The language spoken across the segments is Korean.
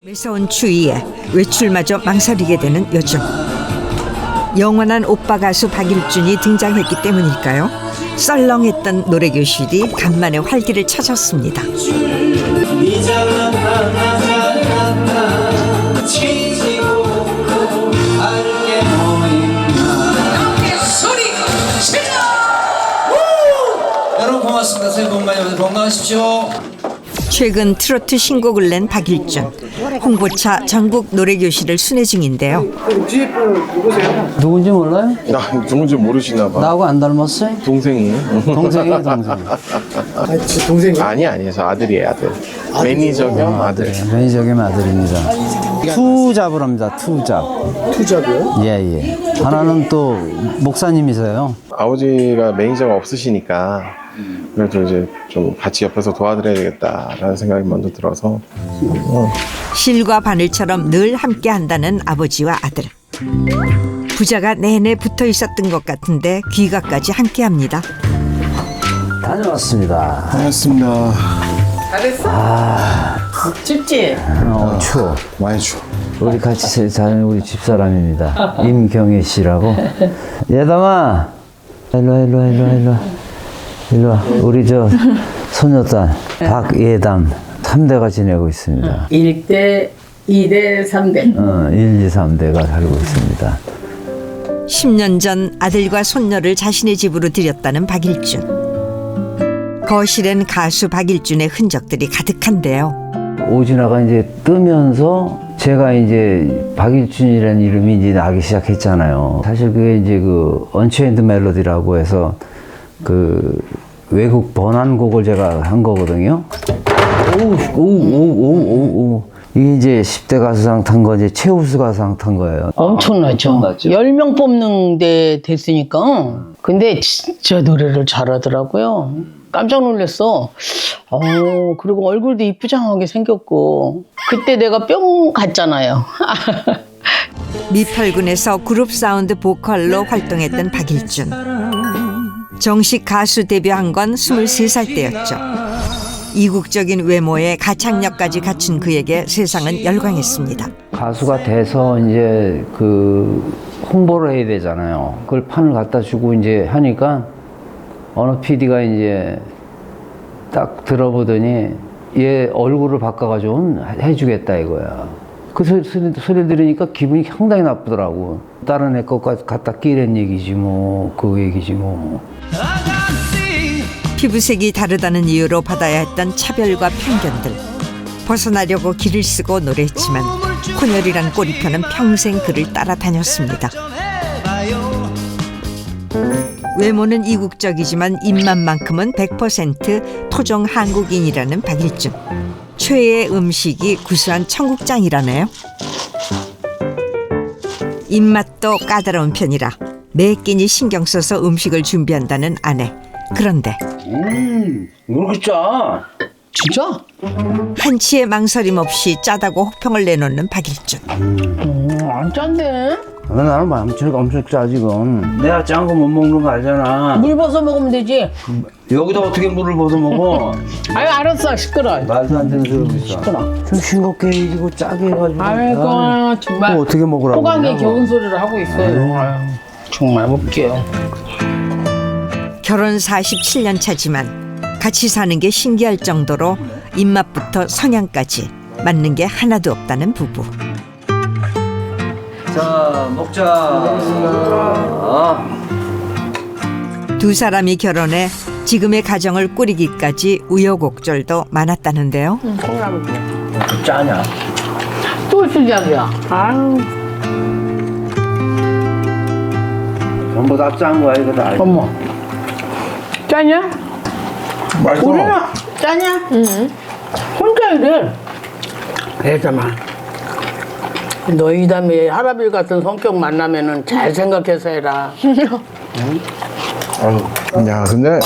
매서운 추위에 외출마저 망설이게 되는 요즘. 영원한 오빠 가수 박일준이 등장했기 때문일까요? 썰렁했던 노래교실이 간만에 활기를 찾았습니다. 여러분 고맙습니다. 새해 복 많이 받으세요. 건강하십시오. 최근 트로트 신곡을 낸 박일준. 홍보차 전국 노래교실을 순회 중인데요. 뒤에 분 누구세요? 누군지 몰라요? 나 누군지 모르시나 봐. 나하고 안 닮았어요? 동생이에요. 동생이에요, 동생. 아, 제 동생이요? 아니, 저 아들이에요, 아들. 매니저 겸 아들. 매니저 겸 아들입니다. 투잡을 합니다, 투잡. 투잡이요? 예. 하나는 또 목사님이세요. 아버지가 매니저가 없으시니까 그래도 이제 좀 같이 옆에서 도와드려야 되겠다라는 생각이 먼저 들어서 실과 바늘처럼 늘 함께 한다는 아버지와 아들. 부자가 내내 붙어 있었던 것 같은데 귀가까지 함께 합니다. 다녀왔습니다. 반갑습니다. 춥지? 추워. 많이 추워. 우리 같이 사는 우리 집사람입니다. 임경혜 씨라고. 예담아, 일로와. 우리 저 소녀딸 박예담 3대가 지내고 있습니다. 1대, 2대, 3대. 1, 2, 3대가 살고 있습니다. 10년 전 아들과 손녀를 자신의 집으로 들였다는 박일준. 거실엔 가수 박일준의 흔적들이 가득한데요. 오진아가 이제 뜨면서 제가 이제 박일준이라는 이름이 이제 나기 시작했잖아요. 사실 그게 이제 그 언체인드 멜로디라고 해서 그 외국 번안곡을 제가 한 거거든요. 오. 이게 이제 10대 가수상 탄 거, 이제 최우수 가수상 탄 거예요. 엄청나죠. 10명 뽑는데 됐으니까. 근데 진짜 노래를 잘하더라고요. 깜짝 놀랐어. 그리고 얼굴도 이쁘장하게 생겼고. 그때 내가 뿅 갔잖아요. 미팔군에서 그룹 사운드 보컬로 활동했던 박일준. 정식 가수 데뷔한 건 23살 때였죠. 이국적인 외모에 가창력까지 갖춘 그에게 세상은 열광했습니다. 가수가 돼서 이제 그 홍보를 해야 되잖아요. 그걸 판을 갖다 주고 이제 하니까 어느 PD가 이제 딱 들어보더니 얘 얼굴을 바꿔가지고 해주겠다 이거야. 그 소리 들으니까 기분이 상당히 나쁘더라고. 다른 애 것 갖다 끼란 얘기지 뭐, 그 얘기지 뭐. 피부색이 다르다는 이유로 받아야 했던 차별과 편견들. 벗어나려고 길을 쓰고 노래했지만 혼혈이란 꼬리표는 평생 그를 따라다녔습니다. 외모는 이국적이지만 입맛만큼은 100% 토종 한국인이라는 박일준. 최애의 음식이 구수한 청국장이라네요. 입맛도 까다로운 편이라 매 끼니 신경 써서 음식을 준비한다는 아내. 그런데 왜 이렇게 짜? 진짜? 한치의 망설임 없이 짜다고 혹평을 내놓는 박일준. 안 짠데? 나는 엄청 짜 지금. 내가 짠 거 못 먹는 거 알잖아. 물 벗어 먹으면 되지. 여기다 어떻게 물을 벗어 먹어? 아유, 알았어. 시끄러. 말도 안 되는 소리 있어. 시끄러. 좀 싱겁게 해지고 짜게 해가지고. 아이고, 정말. 그거 어떻게 먹으라고 호강에 그러냐고. 겨운 소리를 하고 있어요. 아유, 정말 웃겨. 결혼 47년 차지만 같이 사는 게 신기할 정도로 입맛부터 성향까지 맞는 게 하나도 없다는 부부. 자, 먹자. 두 사람이 결혼해 지금의 가정을 꾸리기까지 우여곡절도 많았다는데요. 짜냐? 또 시작이야. 아유, 전부 다 짠 거야 이거 다. 어머. 짜냐? 맛있어. 우리는 짜냐? 혼자 이래. 애자마. 너 이 다음에 할아버지 같은 성격 만나면은 잘 생각해서 해라. 야, 근데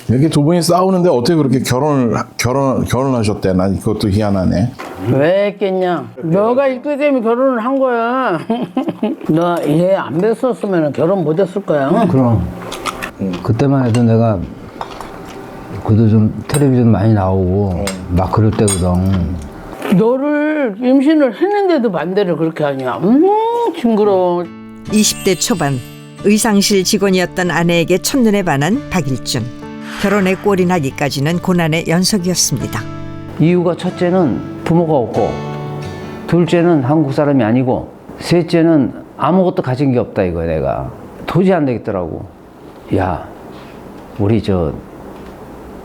이렇게 두 분이 싸우는데 어떻게 그렇게 결혼하셨대? 난 그것도 희한하네. 왜 했겠냐? 너가 있기 때문에 결혼을 한 거야. 너 얘 안 뵀었으면 결혼 못 했을 거야. 그럼 그때만 해도 내가 그도 좀 텔레비전 많이 나오고 막 그럴 때거든. 너를 임신을 했는데도 반대를 그렇게 하냐. 징그러워. 20대 초반 의상실 직원이었던 아내에게 첫눈에 반한 박일준. 결혼에 꼴이 나기까지는 고난의 연속이었습니다. 이유가 첫째는 부모가 없고, 둘째는 한국 사람이 아니고, 셋째는 아무것도 가진 게 없다 이거야. 내가 도저히 안 되겠더라고. 야, 우리 저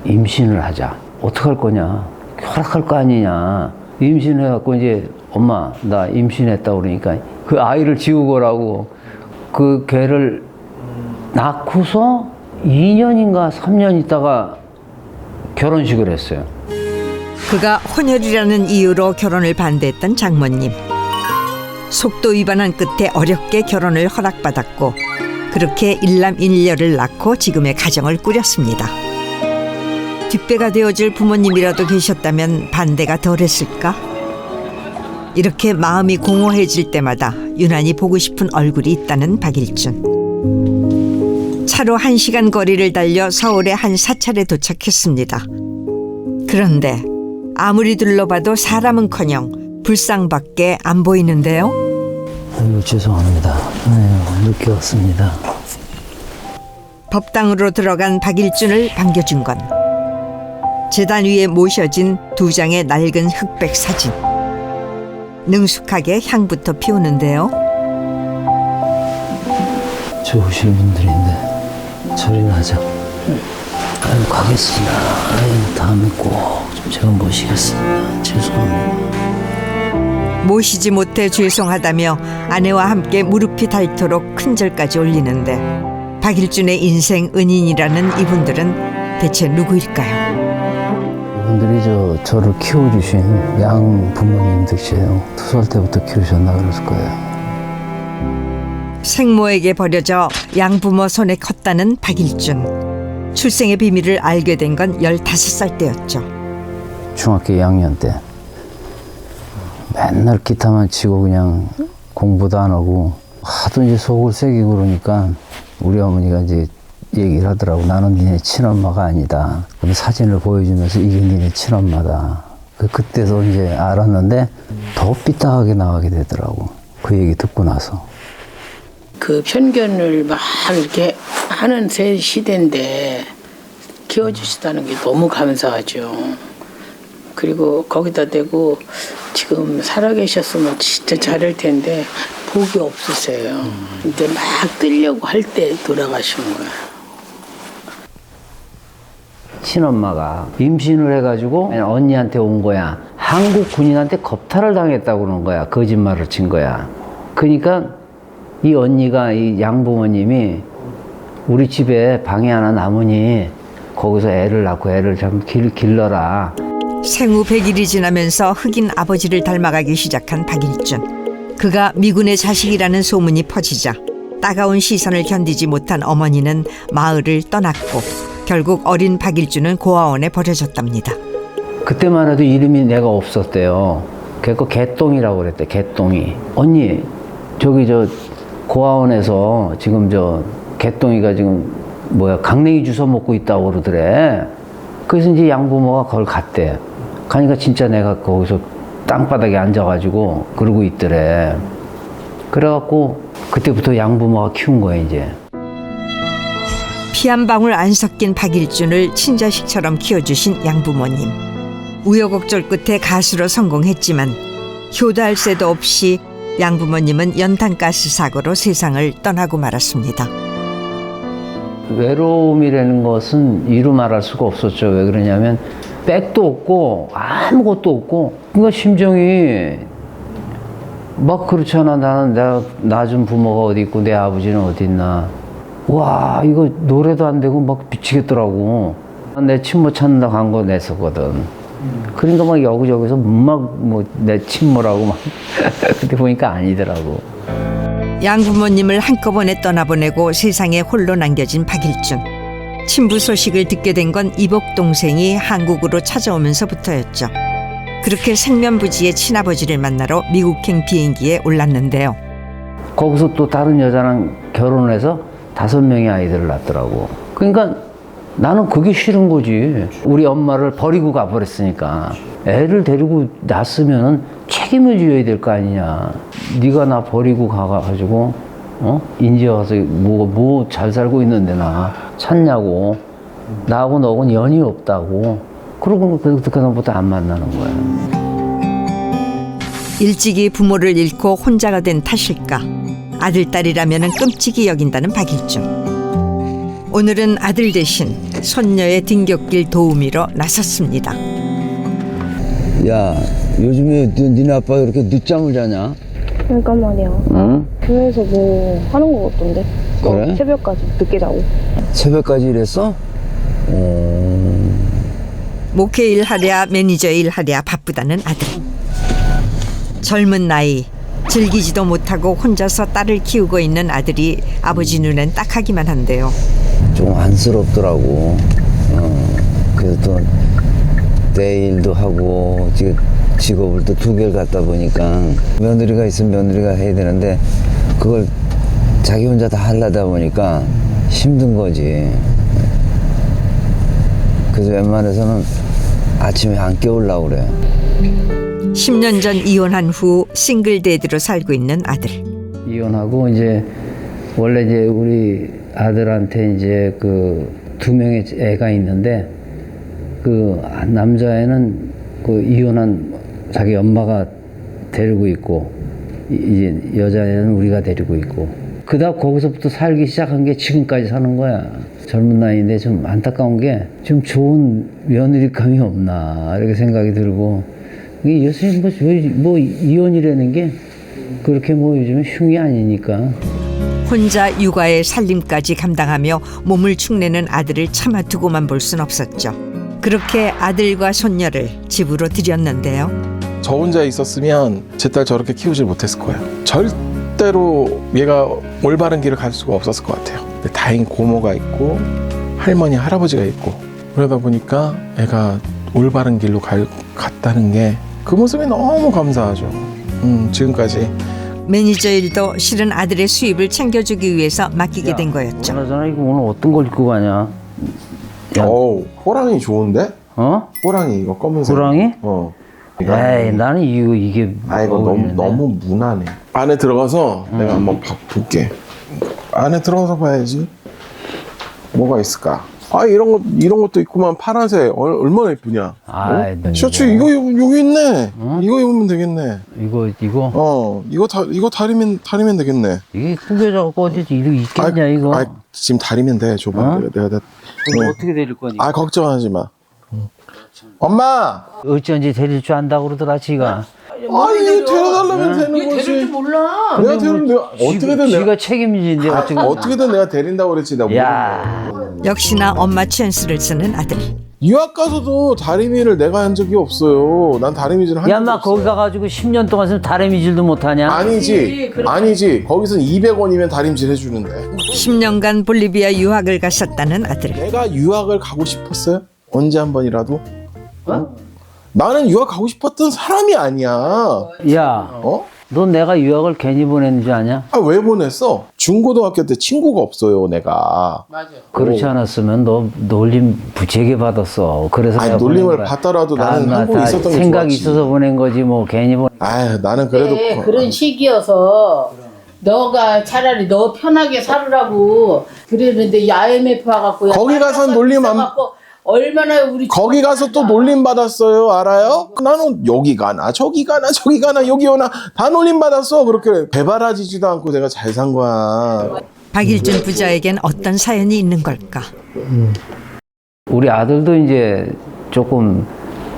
임신을 하자. 어떡할 거냐? 허락할 거 아니냐? 임신해갖고 이제 엄마 나 임신했다 그러니까 그 아이를 지우고라고 그 걔를 낳고서 2년인가 3년 있다가 결혼식을 했어요. 그가 혼혈이라는 이유로 결혼을 반대했던 장모님. 속도 위반한 끝에 어렵게 결혼을 허락받았고 그렇게 일남일녀를 낳고 지금의 가정을 꾸렸습니다. 뒷배가 되어줄 부모님이라도 계셨다면 반대가 덜했을까? 이렇게 마음이 공허해질 때마다 유난히 보고 싶은 얼굴이 있다는 박일준. 차로 1시간 거리를 달려 서울의 한 사찰에 도착했습니다. 그런데 아무리 둘러봐도 사람은커녕 불상밖에 안 보이는데요. 아이고 죄송합니다. 늦게 왔습니다. 법당으로 들어간 박일준을 반겨준 건 제단 위에 모셔진 2장의 낡은 흑백 사진. 능숙하게 향부터 피우는데요. 좋으신 분들인데 처리나 하자. 아유 가겠습니다. 아유 다음에 꼭 좀 제가 모시겠습니다. 죄송합니다. 모시지 못해 죄송하다며 아내와 함께 무릎이 닳도록 큰절까지 올리는데 박일준의 인생 은인이라는 이분들은 대체 누구일까요? 이분들이 저를 키워주신 양 부모님들이세요. 2살 때부터 키우셨나 그랬을 거예요. 생모에게 버려져 양부모 손에 컸다는 박일준. 출생의 비밀을 알게 된 건 15살 때였죠. 중학교 2학년 때 맨날 기타만 치고 그냥 공부도 안 하고 하도 이제 속을 새기고 그러니까 우리 어머니가 이제 얘기를 하더라고. 나는 니네 친엄마가 아니다. 그럼 사진을 보여주면서 이게 니네 친엄마다. 그때서 이제 알았는데 더 삐딱하게 나가게 되더라고. 그 얘기 듣고 나서. 그 편견을 막 이렇게 하는 새 시대인데 키워주시다는 게 너무 감사하죠. 그리고 거기다 대고 지금 살아계셨으면 진짜 잘할 텐데 복이 없으세요. 근데 막 뜨려고 할 때 돌아가신 거야. 친엄마가 임신을 해가지고 언니한테 온 거야. 한국 군인한테 겁탈을 당했다고 그러는 거야. 거짓말을 친 거야. 그러니까 이 언니가 이 양부모님이 우리 집에 방이 하나 남으니 거기서 애를 낳고 애를 좀 길러라. 생후 100일이 지나면서 흑인 아버지를 닮아가기 시작한 박일준. 그가 미군의 자식이라는 소문이 퍼지자 따가운 시선을 견디지 못한 어머니는 마을을 떠났고 결국 어린 박일준은 고아원에 버려졌답니다. 그때만 해도 이름이 내가 없었대요. 그래서 개똥이라고 그랬대. 개똥이. 언니 저기 저 고아원에서 지금 저 개똥이가 지금 강냉이 주워 먹고 있다고 그러더래. 그래서 이제 양부모가 그걸 갔대. 가니까 진짜 내가 거기서 땅바닥에 앉아가지고 그러고 있더래. 그래갖고 그때부터 양부모가 키운 거야 이제. 피 한 방울 안 섞인 박일준을 친자식처럼 키워주신 양부모님. 우여곡절 끝에 가수로 성공했지만 효도할 새도 없이 양부모님은 연탄가스 사고로 세상을 떠나고 말았습니다. 외로움이라는 것은 이루 말할 수가 없었죠. 왜 그러냐면 백도 없고 아무것도 없고 그러니까 심정이 막 그렇잖아. 나는 나 준 부모가 어디 있고 내 아버지는 어디 있나. 와 이거 노래도 안 되고 막 미치겠더라고. 내 친모 찾는다고 한 거 냈었거든. 그러니까 막 여기저기서 막 뭐 내 친모라고 막 그때 보니까 아니더라고. 양부모님을 한꺼번에 떠나보내고 세상에 홀로 남겨진 박일준. 친부 소식을 듣게 된 건 이복 동생이 한국으로 찾아오면서부터였죠. 그렇게 생면부지의 친아버지를 만나러 미국행 비행기에 올랐는데요. 거기서 또 다른 여자랑 결혼을 해서 5명의 아이들을 낳더라고. 그러니까 나는 그게 싫은 거지. 우리 엄마를 버리고 가버렸으니까. 애를 데리고 낳았으면 책임을 져야 될 거 아니냐. 네가 나 버리고 가가지고 인제 와서 뭐 잘 살고 있는데 나 찾냐고. 나하고 너하고는 연이 없다고. 그러고 그다음부터 안 만나는 거야. 일찍이 부모를 잃고 혼자가 된 탓일까? 아들, 딸이라면 끔찍이 여긴다는 박일준. 오늘은 아들 대신 손녀의 등굣길 도우미로 나섰습니다. 야, 요즘에 니네 아빠가 그렇게 늦잠을 자냐? 그러니까 말이야. 응? 교회에서 뭐 하는 거 같던데. 그래? 새벽까지 늦게 자고. 새벽까지 일했어? 목회 일하랴 매니저 일하랴 바쁘다는 아들. 젊은 나이 즐기지도 못하고 혼자서 딸을 키우고 있는 아들이 아버지 눈엔 딱하기만 한데요. 좀 안쓰럽더라고. 그래서 또 내 일도 하고 직업을 또 2개를 갖다 보니까 며느리가 있으면 며느리가 해야 되는데 그걸 자기 혼자 다 하려다 보니까 힘든 거지. 그래서 웬만해서는 아침에 안 깨우려고 그래. 10년 전 이혼한 후 싱글데드로 살고 있는 아들. 이혼하고 이제 원래 이제 우리 아들한테 이제 그 2명의 애가 있는데 그 남자애는 그 이혼한 자기 엄마가 데리고 있고 이제 여자애는 우리가 데리고 있고 그다음 거기서부터 살기 시작한 게 지금까지 사는 거야. 젊은 나이인데 좀 안타까운 게 좀 좋은 며느리감이 없나 이렇게 생각이 들고 이게 요새 뭐 이혼이라는 게 그렇게 뭐 요즘에 흉이 아니니까. 혼자 육아의 살림까지 감당하며 몸을 축내는 아들을 참아두고만 볼 순 없었죠. 그렇게 아들과 손녀를 집으로 들였는데요. 저 혼자 있었으면 제 딸 저렇게 키우질 못했을 거예요. 절대로 얘가 올바른 길을 갈 수가 없었을 것 같아요. 근데 다행히 고모가 있고 할머니, 할아버지가 있고 그러다 보니까 애가 올바른 길로 갔다는 게 그 모습이 너무 감사하죠. 지금까지. 매니저 일도 실은 아들의 수입을 챙겨주기 위해서 맡기게 된 거였죠. 그나저나 이거 오늘 어떤 걸 입고 가냐? 야. 어우, 호랑이 좋은데? 어? 호랑이 이거 검은색. 호랑이? 에이, 나는 이게 아, 이거 너무 무난해. 안에 들어가서 내가 한번 볼게. 안에 들어가서 봐야지. 뭐가 있을까? 아, 이런 것도 있구만. 파란색. 얼마나 예쁘냐. 셔츠 이거 여기 있네. 이거 입으면 되겠네. 이거 이거 다리면 되겠네. 이게 구겨져갖고 어디 있겠냐 이거? 지금 다리면 돼. 줘봐. 내가 어떻게 데릴 거니까? 걱정하지 마. 엄마. 어쩐지 데릴 줄 안다고 그러더라 지가. 아니, 데려달라면 되는 거지. 몰라. 내가 데리면 어떻게든 지가 책임진데 어떻게든 내가 데린다고 그랬지. 나 야. 역시나 엄마 찬스를 쓰는 아들. 유학 가서도 다리미를 내가 한 적이 없어요. 난 다리미질을 한 적이 야마 없어. 거기 가가지고 10년 동안 다리미질도 못하냐? 아니지. 거기선 200원이면 다림질 해주는데. 10년간 볼리비아 유학을 갔었다는 아들. 내가 유학을 가고 싶었어요? 언제 한 번이라도? 나는 유학 가고 싶었던 사람이 아니야. 야, 넌 내가 유학을 괜히 보내는 줄 아냐? 왜 보냈어? 중고등학교 때 친구가 없어요, 내가. 맞아. 그렇지 않았으면 너 놀림 부채게 받았어. 그래서 아니, 내가 놀림을 보낸 거야. 받더라도 나는 다 하고 있었던 게 생각이 좋았지. 있어서 보낸 거지 뭐 괜히 보내. 나는 그래도 그런 시기여서 너가 차라리 너 편하게 살으라고 그랬는데 IMF 와갖고 거기 가서 놀림 안 얼마나 우리 거기 가서 또 놀림 받았어요, 알아요? 나는 여기 가나 저기 가나 여기 오나 다 놀림 받았어. 그렇게 배바라지지도 않고 내가 잘 산 거야. 박일준 부자에겐 어떤 사연이 있는 걸까? 우리 아들도 이제 조금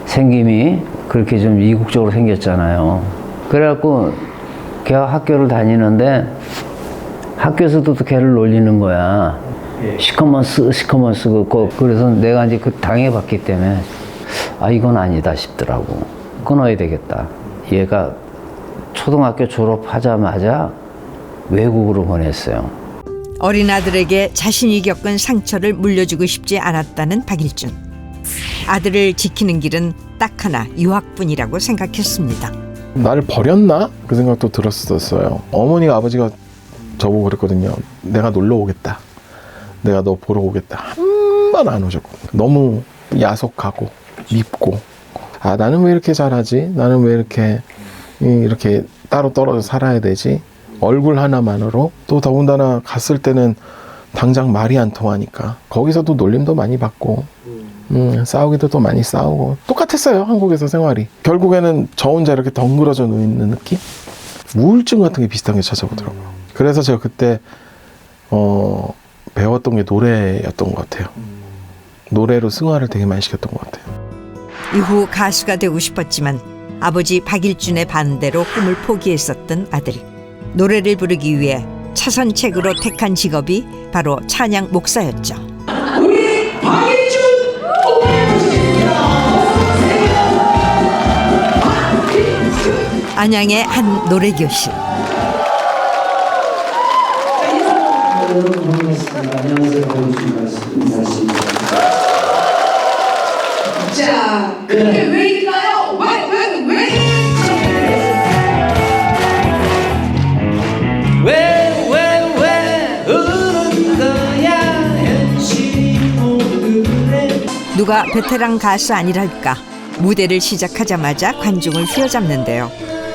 생김이 그렇게 좀 이국적으로 생겼잖아요. 그래갖고 걔가 학교를 다니는데 학교에서도 또 걔를 놀리는 거야. 시커먼스 그래서 내가 이제 그 당해봤기 때문에 이건 아니다 싶더라고. 끊어야 되겠다. 얘가 초등학교 졸업하자마자 외국으로 보냈어요. 어린 아들에게 자신이 겪은 상처를 물려주고 싶지 않았다는 박일준. 아들을 지키는 길은 딱 하나, 유학뿐이라고 생각했습니다. 나를 버렸나? 그 생각도 들었었어요. 어머니가 아버지가 저보고 그랬거든요. 내가 놀러 오겠다. 내가 너 보러 오겠다. 한 번 안 오셨고 너무 야속하고 밉고 아 나는 왜 이렇게 잘하지? 나는 왜 이렇게 따로 떨어져 살아야 되지? 얼굴 하나만으로 또 더군다나 갔을 때는 당장 말이 안 통하니까 거기서도 놀림도 많이 받고 싸우기도 또 많이 싸우고 똑같았어요. 한국에서 생활이. 결국에는 저 혼자 이렇게 덩그러져 누워있는 느낌? 우울증 같은 게 비슷한 게 찾아오더라고요. 그래서 제가 그때 배웠던 게 노래였던 것 같아요. 노래로 승화를 되게 많이 시켰던 것 같아요. 이후 가수가 되고 싶었지만 아버지 박일준의 반대로 꿈을 포기했었던 아들. 노래를 부르기 위해 차선책으로 택한 직업이 바로 찬양 목사였죠. 우리 박일준 안양의 한 노래교실. 자, 그게 왜일까요? 왜 우는 거야 현실이 모두 그래. 누가 베테랑 가수 아니랄까 무대를 시작하자마자 관중을 휘어잡는데요.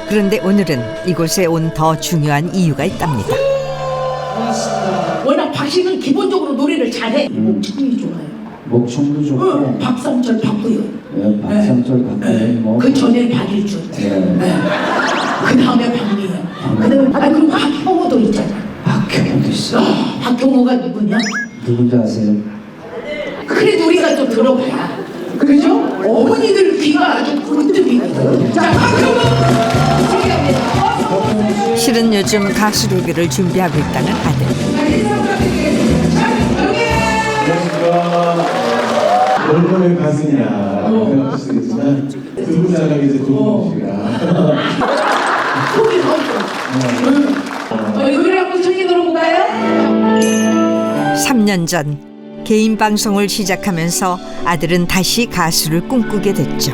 그런데 오늘은 이곳에 온 더 중요한 이유가 있답니다. 워낙 박씨는 기본적으로 노래를 잘해. 목청이 좋아요. 목청도 좋고 응, 박상철, 박구현. 네, 박상철 박구현 뭐 그 전에 박일준. 네. 그 다음에 박미연. 그다음에 그리고 박형호도 있잖아. 박형호도 있어. 박형호가 누구냐? 누군지 아세요? 그래도 우리가 또 들어봐야. 그죠? 어머니들 귀가 아주 꿀떡이거든. 자, 박형호 소개합니다. 실은 요즘 가수 데뷔를 준비하고 있다는 아들. 얼마나 가수냐 생각할 수 있지만 두분 나가기 이제 두분 씨가 소개 넣었어. 노래 한번 청해 들어볼까요? 3년 전 개인 방송을 시작하면서 아들은 다시 가수를 꿈꾸게 됐죠.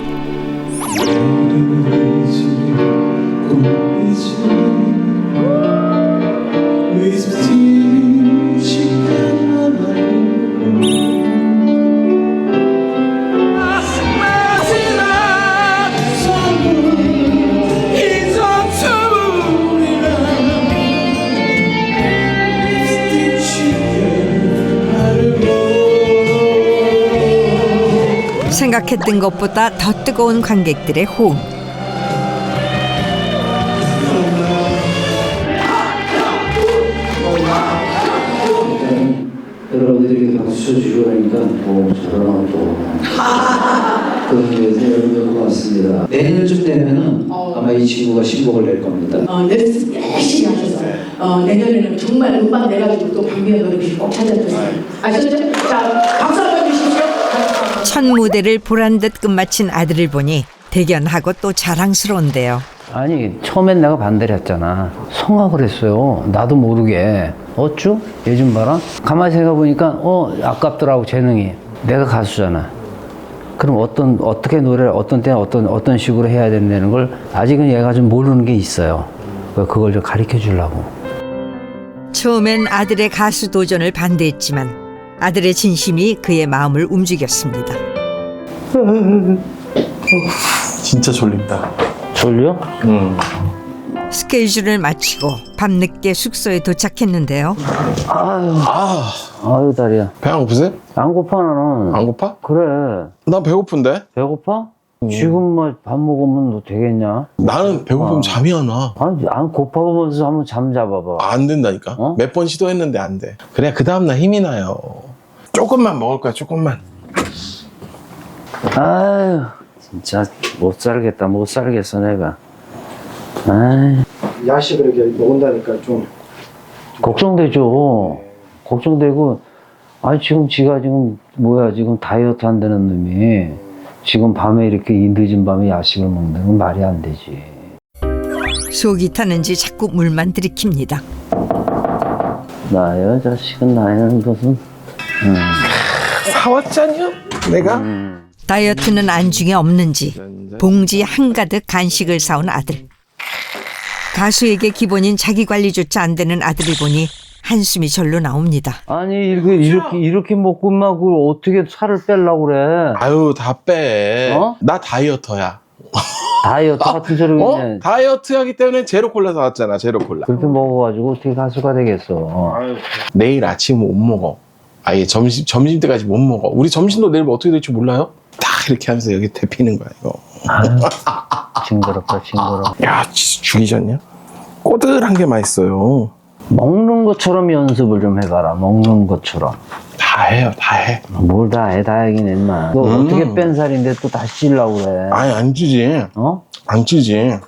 생각했던 것보다 더 뜨거운 관객들의 호응. 여러분들이 박수 쳐주시고 그러니까 뭐 저런 또 그런 데서 여러분들 고맙습니다. 내년쯤 되면은 아마 이 친구가 신곡을 낼 겁니다. 열심히 하셔서 내년에는 정말 음반 내가지고 또 박미연 노래를 꼭 찾아주세요. 아셨죠? 자, 박수 한번 주십시오. 첫 무대를 보란 듯 끝마친 아들을 보니 대견하고 또 자랑스러운데요. 아니 처음엔 내가 반대를 했잖아. 성악을 했어요. 나도 모르게. 어쭈? 요즘 봐라. 가만히 생각해보니까 아깝더라고 재능이. 내가 가수잖아. 그럼 어떻게 노래를 어떤 때 어떤 식으로 해야 된다는 걸 아직은 얘가 좀 모르는 게 있어요. 그걸 좀 가르쳐 주려고. 처음엔 아들의 가수 도전을 반대했지만 아들의 진심이 그의 마음을 움직였습니다. 진짜 졸립다. 졸려? 스케줄을 마치고 밤늦게 숙소에 도착했는데요. 아유 다리야. 배 안 고프세요? 안 고파 나는. 안 고파? 그래. 난 배고픈데? 배고파? 지금 뭐 밥 먹으면 너 되겠냐? 나는 배고프면 잠이 안 와. 아니 안 고파 보면서 한번 잠 잡아봐. 안 된다니까. 어? 몇 번 시도했는데 안 돼. 그래야 그 다음날 힘이 나요. 조금만 먹을 거야, 조금만. 아유 진짜 못 살겠어 내가. 아이 야식을 이렇게 먹는다니까 좀 걱정되죠. 걱정되고 아니 지금 지가 지금 뭐야 지금 다이어트 한다는 놈이 지금 밤에 이렇게 이 늦은 밤에 야식을 먹는 건 말이 안 되지. 속이 타는지 자꾸 물만 들이킵니다. 나요 자식은 나이는 무슨 사왔잖여? 내가? 다이어트는 안중에 없는지 봉지 한가득 간식을 사온 아들. 가수에게 기본인 자기관리조차 안 되는 아들을 보니 한숨이 절로 나옵니다. 아니 이렇게 먹고 막 그걸 어떻게 살을 빼려고 그래? 아유 다 빼. 어? 나 다이어터야. 다이어트 같은 소리 그냥 다이어트 하기 때문에 제로 콜라 사왔잖아. 제로 콜라. 그렇게 먹어가지고 어떻게 가수가 되겠어? 내일 아침 못 먹어. 아예 점심 때까지 못 먹어. 우리 점심도 내일 어떻게 될지 몰라요? 딱 이렇게 하면서 여기 데피는 거야 이거. 아유, 징그럽다 징그러. 야 진짜 죽이지 않냐? 꼬들한 게 맛있어요. 먹는 것처럼 연습을 좀 해봐라. 먹는 것처럼. 다 해요, 다 해. 뭘 다 해, 다 하긴 했나. 너 어떻게 뺀 살인데 또 다시 찌려고 그래. 아니 안 찌지. 어? 안 찌지.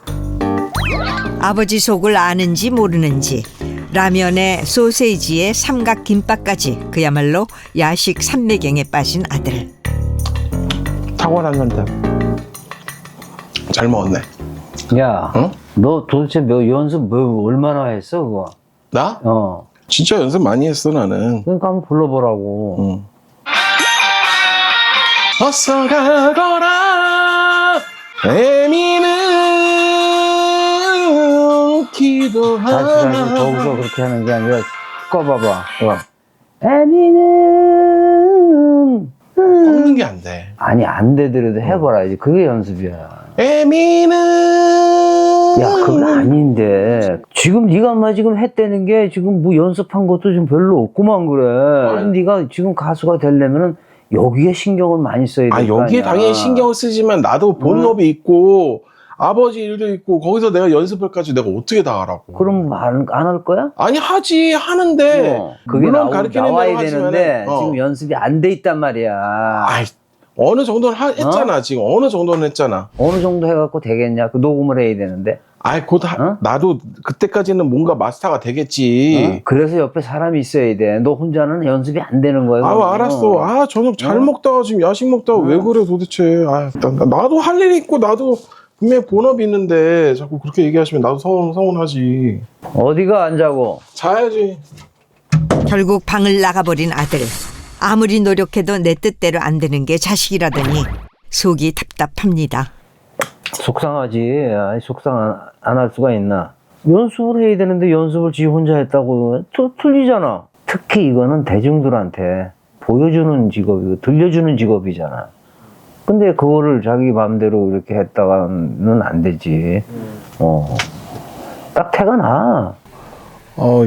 아버지 속을 아는지 모르는지 라면에 소세지에 삼각김밥까지 그야말로 야식 삼매경에 빠진 아들. 탁월한 건데. 잘 먹었네. 야, 응? 너 도대체 연습 얼마나 했어, 그거? 나? 어. 진짜 연습 많이 했어 나는. 그러니까 한번 불러보라고. 응. 어서 가거라 애미는 기도하나. 다시 거기서 그렇게 하는 게 아니라 꺼봐봐. 애미는 꺾는 게 안 돼. 아니 안 되더라도 해봐라지. 그게 연습이야. 애미는 야, 그거 아닌데. 지금 네가 아마 지금 했다는 게 지금 뭐 연습한 것도 좀 별로 없구만 그래. 네가 지금 가수가 되려면은 여기에 신경을 많이 써야 될 거 아니야. 여기에 당연히 신경을 쓰지만 나도 본업이 있고 아버지 일도 있고 거기서 내가 연습을까지 내가 어떻게 다 하라고. 그럼 안 할 거야? 아니 하는데 그게 물론 가르치는 나와야 대로 되는데 하지만은, 지금 연습이 안 돼 있단 말이야. 아이, 어느 정도는 했잖아. 지금 어느 정도는 했잖아. 어느 정도 해갖고 되겠냐? 그 녹음을 해야 되는데. 아이 나도 그때까지는 뭔가 마스터가 되겠지. 그래서 옆에 사람이 있어야 돼. 너 혼자는 연습이 안 되는 거야. 아 알았어. 저녁 잘 먹다가 지금 야식 먹다가 왜 그래 도대체. 나도 할 일이 있고 나도 분명히 본업이 있는데 자꾸 그렇게 얘기하시면 나도 서운하지. 어디가 안 자고? 자야지. 결국 방을 나가버린 아들. 아무리 노력해도 내 뜻대로 안 되는 게 자식이라더니 속이 답답합니다. 속상하지. 아이, 속상 안 할 수가 있나. 연습을 해야 되는데 연습을 지 혼자 했다고 또 틀리잖아. 특히 이거는 대중들한테 보여주는 직업이고 들려주는 직업이잖아. 근데 그거를 자기 마음대로 이렇게 했다가는 안 되지. 딱 태가 나.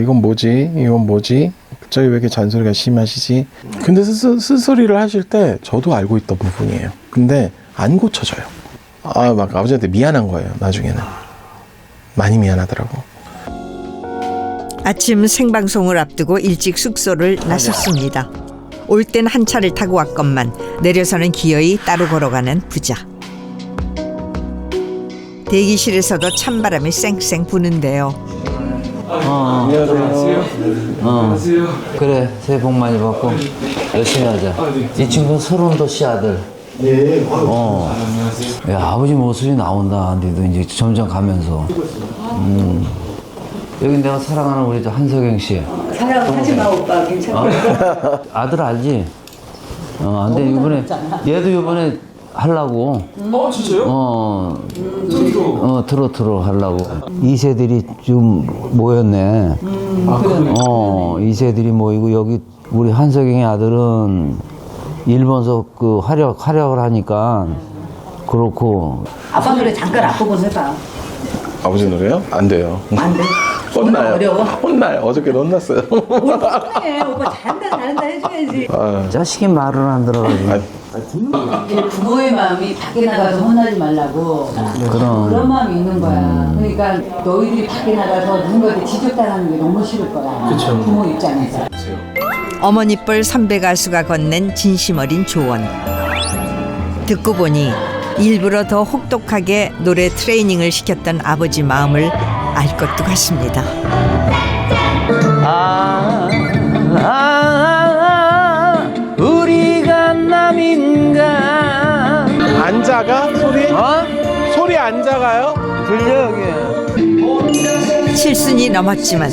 이건 뭐지? 갑자기 왜 이렇게 잔소리가 심하시지? 근데 쓴소리를 하실 때 저도 알고 있던 부분이에요. 근데 안 고쳐져요. 막 아버지한테 미안한 거예요. 나중에는 많이 미안하더라고. 아침 생방송을 앞두고 일찍 숙소를 나섰습니다. 올 땐 한 차를 타고 왔건만 내려서는 기어이 따로 걸어가는 부자. 대기실에서도 찬바람이 쌩쌩 부는데요. 안녕하세요. 그래, 새해 복 많이 받고 열심히 하자. 이 친구는 서른도 씨 아들. 네. 야, 아버지 모습이 나온다. 너도 이제 점점 가면서. 여기 내가 사랑하는 우리 한석영 씨. 사랑하지 마 오빠 괜찮아. 아들 알지? 안 돼. 얘도 이번에 하려고. 진짜요? 트로트로 하려고. 2세들이 좀 모였네. 그래. 2세들이 모이고 여기 우리 한석영의 아들은 일본서 그 활약을 하니까 그렇고. 아빠 노래 잠깐 앞부분 해봐. 아버지 노래요? 안 돼요. 안 돼? 혼나요. 어려워? 혼나요. 어저께 혼났어요. 그래 오빠 잘한다 해줘야지. 자식이 말을 안 들어가지고. 부모의 마음이 밖에 나가서 혼나지 말라고 그런 마음이 있는 거야. 그러니까 너희들이 밖에 나가서 누군가한테 지적당하는 게 너무 싫을 거야. 그쵸. 부모 입장에서. 어머니 뻘 선배 가수가 건넨 진심 어린 조언. 듣고 보니 일부러 더 혹독하게 노래 트레이닝을 시켰던 아버지 마음을 알 것도 같습니다. 우리가 남인가. 안 작아? 소리? 소리 안 작아요? 들려 여기. 7순이 넘었지만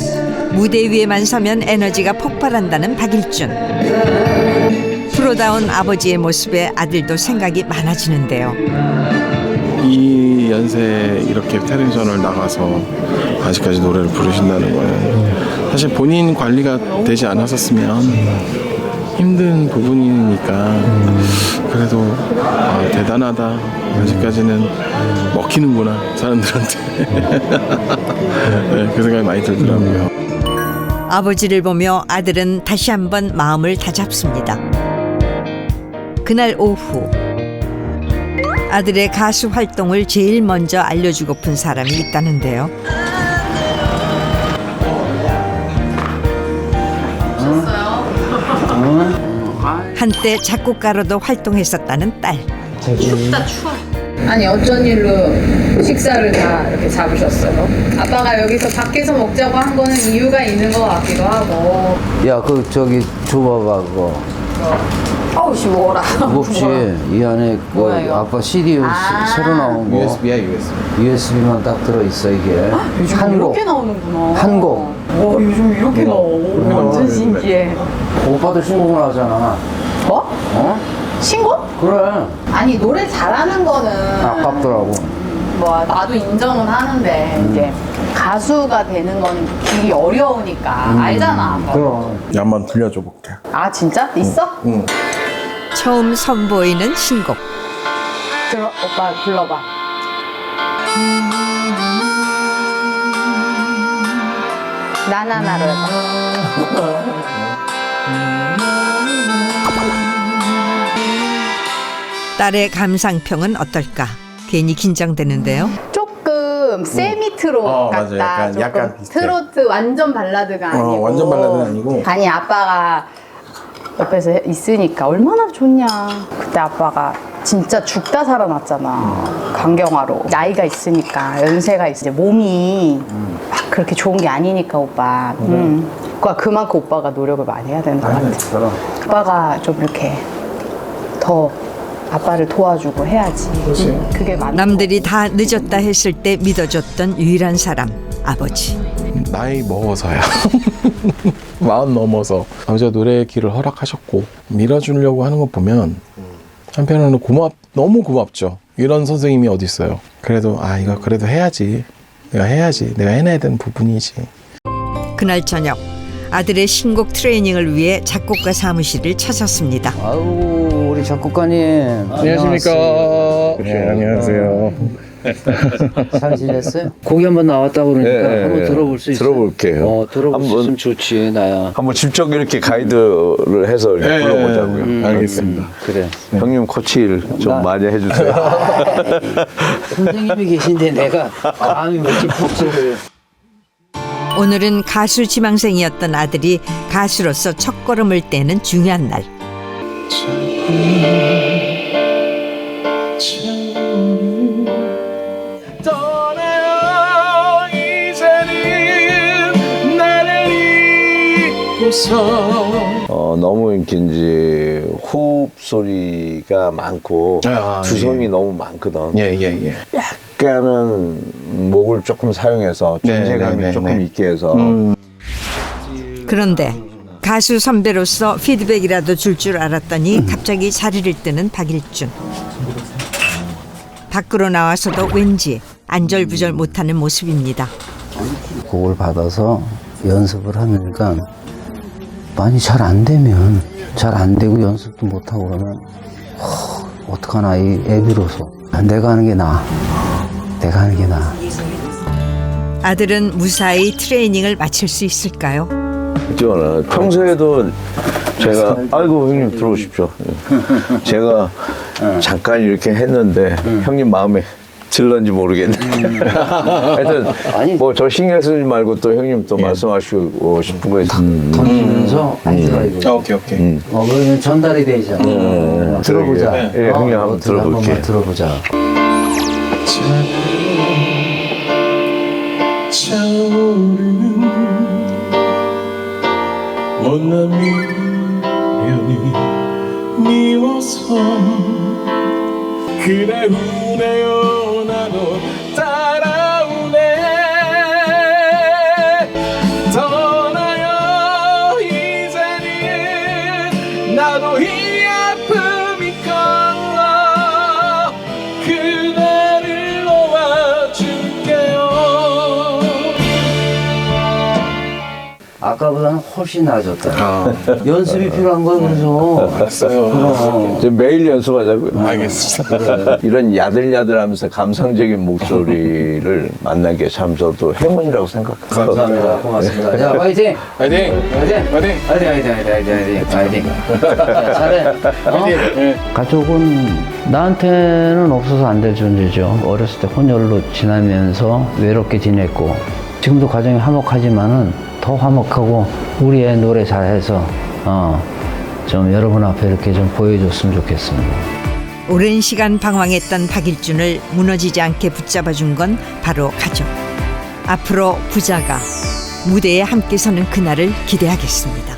무대 위에만 서면 에너지가 폭발한다는 박일준. 프로다운 아버지의 모습에 아들도 생각이 많아지는데요. 이 연세에 이렇게 텔레비전을 나가서 아직까지 노래를 부르신다는 거는 사실 본인 관리가 되지 않았었으면 힘든 부분이니까 그래도 대단하다. 아직까지는 먹히는구나 사람들한테. 네, 그 생각이 많이 들더라고요. 아버지를 보며 아들은 다시 한번 마음을 다잡습니다. 그날 오후 아들의 가수 활동을 제일 먼저 알려주고픈 사람이 있다는데요. 한때 작곡가로도 활동했었다는 딸. 아니 어쩐 일로 식사를 다 이렇게 잡으셨어요? 아빠가 여기서 밖에서 먹자고 한 거는 이유가 있는 것 같기도 하고. 야, 그 저기 줘봐봐 그거. 어우 씨 뭐라. 무겁지. 이 안에 그 뭐야, 이거? 아빠 CD 새로 나온 거. USB야 USB. USB만 딱 들어 있어 이게. 요즘 한 곡. 이렇게 나오는구나. 한 곡. 요즘 이렇게 나와. 완전 신기해. 오빠도 신곡을 하잖아. 뭐? 어? 신곡? 그래. 아니 노래 잘하는 거는 아깝더라고. 뭐 나도 인정은 하는데 이제 가수가 되는 건 길이 어려우니까 알잖아. 그럼. 한번 들려줘 볼게. 아 진짜? 있어? 응. 처음 선보이는 신곡. 들어 오빠 불러봐. 나나나로 해봐. 딸의 감상평은 어떨까? 괜히 긴장되는데요. 조금 세미트로 맞아. 같다. 조금 약간 비슷해. 트로트 완전 발라드가 아니고. 완전 발라드는 아니고. 아니 아빠가 옆에서 있으니까 얼마나 좋냐. 그때 아빠가 진짜 죽다 살아났잖아. 간경화로. 나이가 있으니까 연세가 있으니 몸이 막 그렇게 좋은 게 아니니까 오빠. 그러니까 그만큼 오빠가 노력을 많이 해야 되는 것 같아. 그럼. 아빠가 좀 이렇게 더 아빠를 도와주고 해야지. 그게 맞는 남들이 다 늦었다 했을 때 믿어줬던 유일한 사람, 아버지. 나이 먹어서야. 40 넘어서 아버지가 노래의 길을 허락하셨고 밀어주려고 하는 거 보면 한편으로는 너무 고맙죠. 이런 선생님이 어디 있어요. 그래도 이거 그래도 해야지. 내가 해내야 되는 부분이지. 그날 저녁 아들의 신곡 트레이닝을 위해 작곡가 사무실을 찾았습니다. 아유 우리 작곡가님. 안녕하십니까. 네, 안녕하세요. 잘 지냈어요? 곡이 한번 나왔다고 그러니까 한번 들어볼 수 있어요? 들어볼게요. 들어볼 수 있으면 좋지 나야. 한번 직접 이렇게 가이드를 해서 이렇게 불러보자고요. 알겠습니다. 그래. 형님 코치를 좀 많이 해주세요. 선생님이 계신데 내가 감히 멋진 폭소를. 오늘은 가수 지망생이었던 아들이 가수로서 첫걸음을 떼는 중요한 날. 떠나요 이제는 나를 잊고서. 너무 이제 호흡 소리가 많고 두성이 너무 많거든. 예. 약간은 목을 조금 사용해서 존재감이 조금 있게 해서. 그런데 가수 선배로서 피드백이라도 줄 알았더니 갑자기 자리를 뜨는 박일준. 밖으로 나와서도 왠지 안절부절 못하는 모습입니다. 곡을 받아서 연습을 하니까 많이 잘 안 되면 잘 안 되고 연습도 못 하고 그러면 어떡하나 이 애비로서 내가 하는 게 나아. 아들은 무사히 트레이닝을 마칠 수 있을까요? 있잖아. 평소에도 제가 아이고 형님 들어오십시오. 제가 잠깐 이렇게 했는데 형님 마음에 들런지 모르겠네. 하여튼 뭐 저 신경 쓰지 말고 또 형님 또 말씀하시고 싶은 거 있으면 던지면서 아이고. 오케이. 그러면 전달이 되잖아. 들어보자. 예, 형님 한번 들어볼게. 들어보자. 차오르는 못난 미련이 미워서 그래 우네요 나도 따라오네 떠나요 이제는 나도 이 아픔이 커 그대를 아까보다는 훨씬 나아졌다. 연습이 필요한 거야, 그래서. 알았어요. 이제 매일 연습하자고요. 알겠습니다. 이런 야들야들하면서 감상적인 목소리를 만난 게 참 저도 행운이라고 생각합니다. 감사합니다. 고맙습니다. 자, 화이팅! 화이팅! 화이팅! 화이팅! 화이팅! 자, 잘해. 가족은 나한테는 없어서 안 될 존재죠. 어렸을 때 혼혈로 지나면서 외롭게 지냈고, 지금도 가정이 화목하지만은 더 화목하고 우리 애 노래 잘해서 좀 여러분 앞에 이렇게 좀 보여줬으면 좋겠습니다. 오랜 시간 방황했던 박일준을 무너지지 않게 붙잡아준 건 바로 가족. 앞으로 부자가 무대에 함께 서는 그날을 기대하겠습니다.